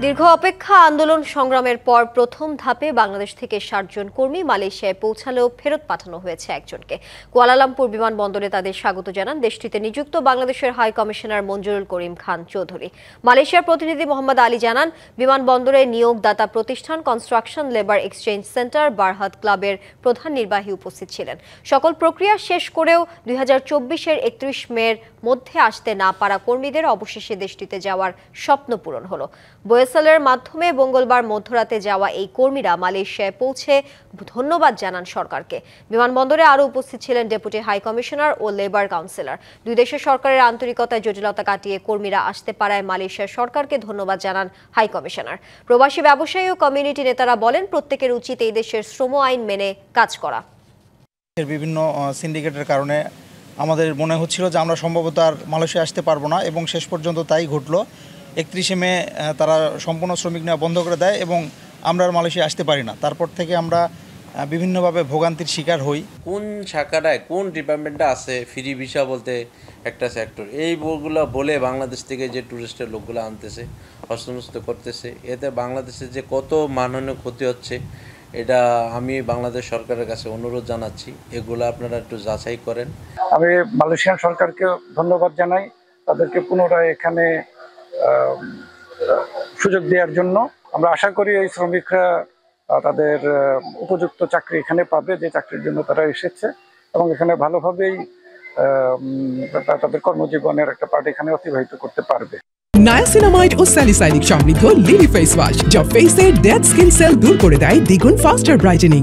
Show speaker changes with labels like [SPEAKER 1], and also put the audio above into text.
[SPEAKER 1] দীর্ঘ অপেক্ষা আন্দোলন সংগ্রামের পর প্রথম ধাপে বাংলাদেশ থেকে ৬০ জন কর্মী মালয়েশিয়ায় পৌঁছালেও ফেরত পাঠানো হয়েছে একজনকে। কুয়ালালামপুর বিমানবন্দরে তাদের স্বাগত জানান দেশটিতে নিযুক্ত বাংলাদেশের হাই কমিশনার মঞ্জুরুল করিম খান চৌধুরী। মালয়েশিয়ার প্রতিনিধি মোহাম্মদ আলী জানান, বিমানবন্দরে নিয়োগদাতা প্রতিষ্ঠান কনস্ট্রাকশন লেবার এক্সচেঞ্জ সেন্টার বারহাত ক্লাবের প্রধান নির্বাহী উপস্থিত ছিলেন। সকল প্রক্রিয়া শেষ করেও ২০২৪-এর ৩১ মের মধ্যে আসতে না পারা কর্মীদের অবশেষে দেশটিতে যাওয়ার স্বপ্ন পূরণ হলো। বয়েসেলের মাধ্যমে মঙ্গলবার মধ্যরাতে যাওয়া এই কর্মীরা মালয়েশিয়ায় পৌঁছে ধন্যবাদ জানান সরকারকে। বিমানবন্দরে আরও উপস্থিত ছিলেন ডেপুটি হাই কমিশনার ও লেবার কাউন্সিলর। দুই দেশের সরকারের আন্তরিকতায় জটিলতা কাটিয়ে কর্মীরা আসতে পারায় মালয়েশিয়ার সরকারকে ধন্যবাদ জানান হাই কমিশনার। প্রবাসী ব্যবসায়ী ও কমিউনিটি নেতারা বলেন, প্রত্যেকের উচিত এই দেশের শ্রম আইন মেনে কাজ করা।
[SPEAKER 2] বিভিন্ন সিন্ডিকেটের কারণে আমাদের মনে হচ্ছিল যে আমরা সম্ভবত আর মালয়েশিয়া আসতে পারবো না, এবং শেষ পর্যন্ত তাই ঘটলো। ৩১ মে তারা সম্পূর্ণ শ্রমিক নেওয়া বন্ধ করে দেয় এবং আমরা আর মালয়েশিয়া আসতে পারি না। তারপর থেকে আমরা বিভিন্নভাবে ভোগান্তির শিকার হই।
[SPEAKER 3] কোন শাখাটায় কোন ডিপার্টমেন্টটা আছে ফ্রি ভিসা বলতে একটা সেক্টর, এই বইগুলো বলে বাংলাদেশ থেকে যে ট্যুরিস্টের লোকগুলো আনতেছে, হস্তনস্ত করতেছে, এতে বাংলাদেশের যে কত মানহানি ক্ষতি হচ্ছে, এটা আমি বাংলাদেশ সরকারের কাছে অনুরোধ জানাচ্ছি, এগুলো আপনারা একটু যাচাই করেন।
[SPEAKER 4] আমি মালয়েশিয়ান সরকারকে ধন্যবাদ জানাই, তাদেরকে পুনরায় এখানে সুযোগ দেওয়ার জন্য। আমরা আশা করি এই শ্রমিকরা তাদের উপযুক্ত চাকরি এখানে পাবে, যে চাকরির জন্য তারা এসেছে, এবং এখানে ভালোভাবেই তাদের কর্মজীবনের একটা পার্ট এখানে অতিবাহিত করতে পারবে।
[SPEAKER 5] নায়াসিনামাইড ও স্যালিসাইলিক সমৃদ্ধ লিলি ফেস ওয়াশ, যা ফেসের ডেড স্কিন সেল দূর করে দেয় দ্বিগুণ ফাস্টার ব্রাইটেনিং।